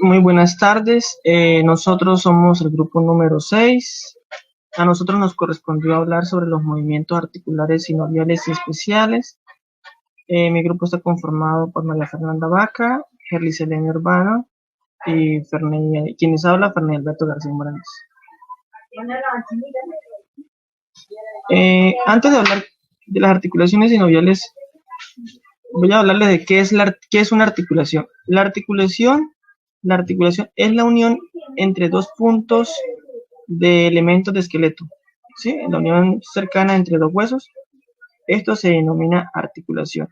Muy buenas tardes. Nosotros somos el grupo número 6. A nosotros nos correspondió hablar sobre los movimientos articulares sinoviales y especiales. Mi grupo está conformado por María Fernanda Vaca, Gerly Selene Urbano y quienes habla, Ferney Alberto García Morales. Antes de hablar de las articulaciones sinoviales, voy a hablarles de qué es una articulación. La articulación es la unión entre dos puntos de elementos de esqueleto, ¿sí? La unión cercana entre dos huesos. Esto se denomina articulación.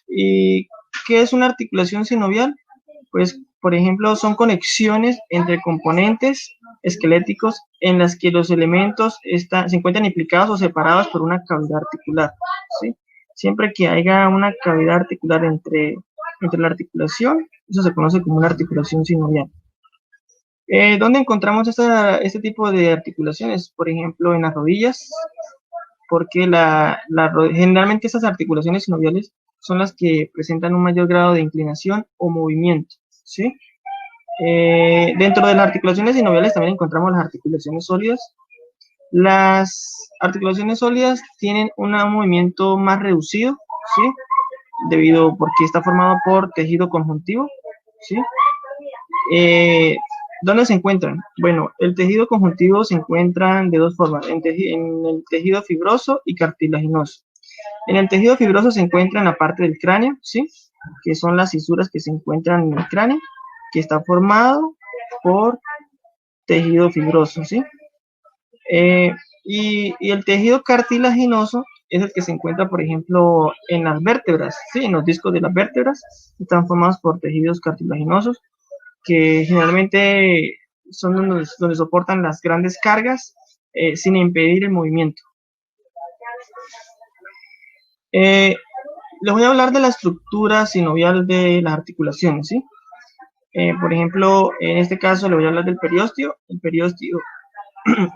¿Y qué es una articulación sinovial? Pues, por ejemplo, son conexiones entre componentes esqueléticos en las que los elementos se encuentran implicados o separados por una cavidad articular, ¿sí? Siempre que haya una cavidad articular entre la articulación, eso se conoce como una articulación sinovial. ¿Dónde encontramos este tipo de articulaciones? Por ejemplo, en las rodillas, porque generalmente esas articulaciones sinoviales son las que presentan un mayor grado de inclinación o movimiento, ¿sí? Dentro de las articulaciones sinoviales también encontramos las articulaciones sólidas. Las articulaciones sólidas tienen un movimiento más reducido, ¿sí? Porque está formado por tejido conjuntivo, ¿sí? ¿Dónde se encuentran? Bueno, el tejido conjuntivo se encuentra de dos formas, en el tejido fibroso y cartilaginoso. En el tejido fibroso se encuentra en la parte del cráneo, ¿sí? Que son las fisuras que se encuentran en el cráneo, que está formado por tejido fibroso, ¿sí? Y el tejido cartilaginoso es el que se encuentra, por ejemplo, en las vértebras, ¿sí? En los discos de las vértebras están formados por tejidos cartilaginosos, que generalmente son donde soportan las grandes cargas sin impedir el movimiento. Les voy a hablar de la estructura sinovial de las articulaciones, ¿sí? Por ejemplo, en este caso le voy a hablar del periósteo. El periósteo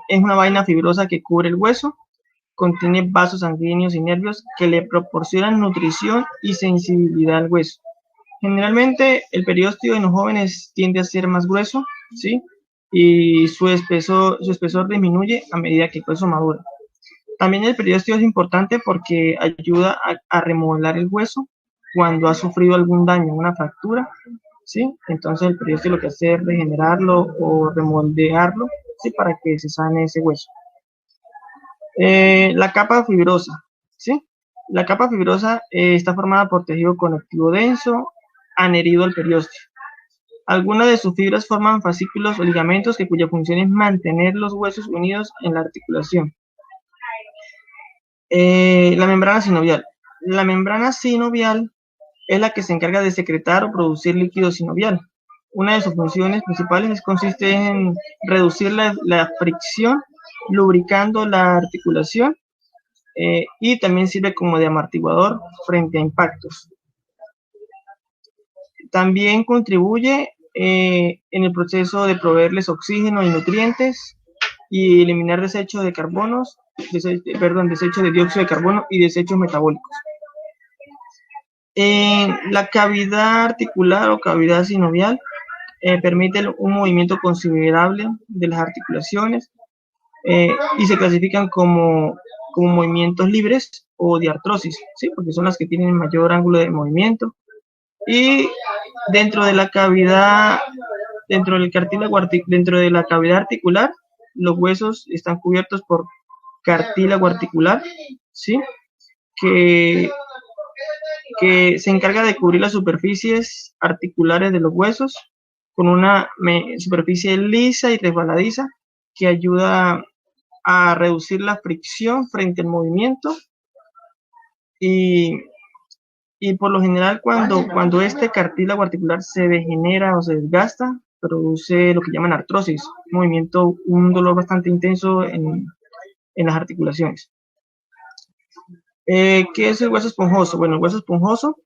es una vaina fibrosa que cubre el hueso, contiene vasos sanguíneos y nervios que le proporcionan nutrición y sensibilidad al hueso. Generalmente el periósteo en los jóvenes tiende a ser más grueso, ¿sí? Y su espesor disminuye a medida que el hueso madura. También el periósteo es importante porque ayuda a remodelar el hueso cuando ha sufrido algún daño, una fractura, ¿sí? Entonces el periósteo lo que hace es regenerarlo o remoldearlo, ¿sí? Para que se sane ese hueso. La capa fibrosa, ¿sí? La capa fibrosa está formada por tejido conectivo denso, adherido al periósteo. Algunas de sus fibras forman fascículos o ligamentos cuya función es mantener los huesos unidos en la articulación. La membrana sinovial. La membrana sinovial es la que se encarga de secretar o producir líquido sinovial. Una de sus funciones principales consiste en reducir la fricción, lubricando la articulación, y también sirve como de amortiguador frente a impactos. También contribuye en el proceso de proveerles oxígeno y nutrientes y eliminar desecho de dióxido de carbono y desechos metabólicos. La cavidad articular o cavidad sinovial permite un movimiento considerable de las articulaciones y se clasifican como movimientos libres o de artrosis, ¿sí? Porque son las que tienen mayor ángulo de movimiento. Y dentro de la cavidad articular, los huesos están cubiertos por cartílago articular, ¿sí? Que se encarga de cubrir las superficies articulares de los huesos con una superficie lisa y resbaladiza que ayuda a reducir la fricción frente al movimiento y por lo general cuando este cartílago articular se degenera o se desgasta, produce lo que llaman artrosis, un dolor bastante intenso en las articulaciones. ¿Qué es el hueso esponjoso? Bueno, el hueso esponjoso,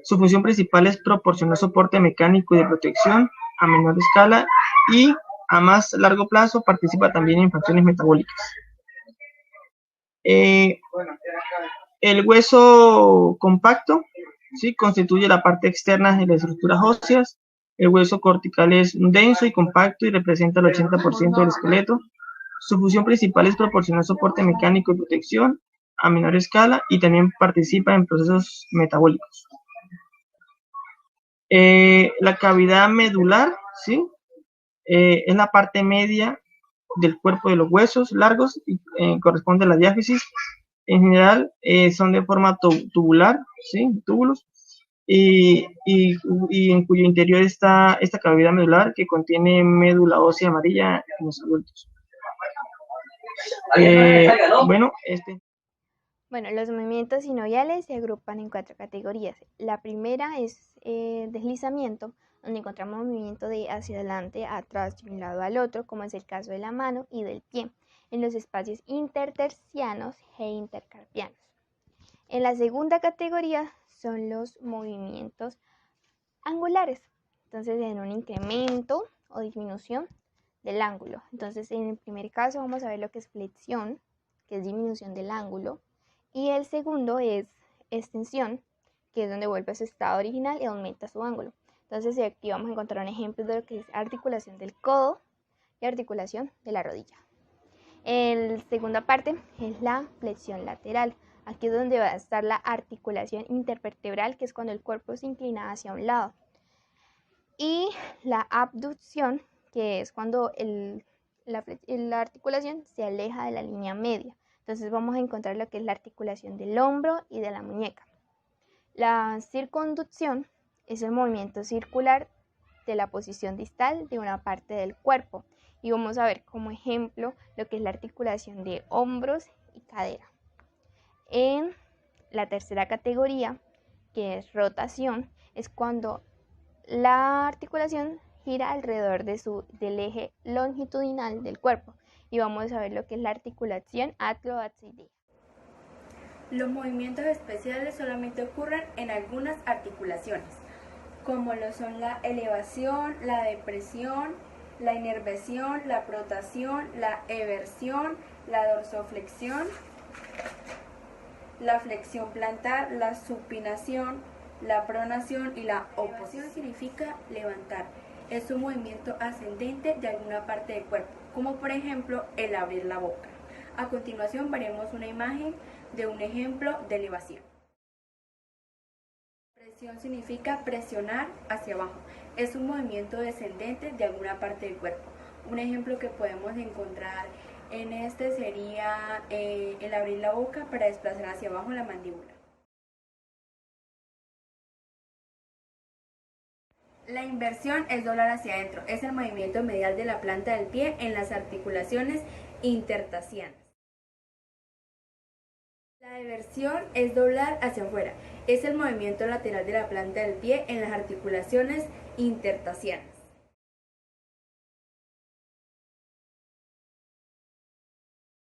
su función principal es proporcionar soporte mecánico y de protección a menor escala y a más largo plazo participa también en funciones metabólicas. El hueso compacto, ¿sí? Constituye la parte externa de las estructuras óseas El hueso cortical es denso y compacto y representa el 80% del esqueleto. Su función principal es proporcionar soporte mecánico y protección a menor escala y también participa en procesos metabólicos. La cavidad medular, ¿sí? Es la parte media del cuerpo de los huesos largos y corresponde a la diáfisis. En general son de forma tubular, ¿sí? Túbulos, y en cuyo interior está esta cavidad medular que contiene médula ósea amarilla en los adultos. Bueno, Bueno, los movimientos sinoviales se agrupan en 4 categorías. La primera es deslizamiento, donde encontramos movimiento de hacia adelante, atrás, de un lado al otro, como es el caso de la mano y del pie, en los espacios intertercianos e intercarpianos. En la segunda categoría son los movimientos angulares, entonces en un incremento o disminución del ángulo. Entonces en el primer caso vamos a ver lo que es flexión, que es disminución del ángulo, y el segundo es extensión, que es donde vuelve a su estado original y aumenta su ángulo. Entonces aquí vamos a encontrar un ejemplo de lo que es articulación del codo y articulación de la rodilla. La segunda parte es la flexión lateral. Aquí es donde va a estar la articulación intervertebral, que es cuando el cuerpo se inclina hacia un lado. Y la abducción, que es cuando la articulación se aleja de la línea media. Entonces vamos a encontrar lo que es la articulación del hombro y de la muñeca. La circunducción es el movimiento circular de la posición distal de una parte del cuerpo. Y vamos a ver como ejemplo lo que es la articulación de hombros y cadera. En la tercera categoría, que es rotación, es cuando la articulación gira alrededor del eje longitudinal del cuerpo. Y vamos a ver lo que es la articulación atlo-absidea. Los movimientos especiales solamente ocurren en algunas articulaciones, como lo son la elevación, la depresión, la inervación, la protracción, la eversión, la dorsoflexión, la flexión plantar, la supinación, la pronación y la oposición. Significa levantar. Es un movimiento ascendente de alguna parte del cuerpo, como por ejemplo el abrir la boca. A continuación veremos una imagen de un ejemplo de elevación. Presión significa presionar hacia abajo. Es un movimiento descendente de alguna parte del cuerpo. Un ejemplo que podemos encontrar en este sería el abrir la boca para desplazar hacia abajo la mandíbula. La inversión es doblar hacia adentro. Es el movimiento medial de la planta del pie en las articulaciones intertacianas. La eversión es doblar hacia afuera. Es el movimiento lateral de la planta del pie en las articulaciones intertacianas.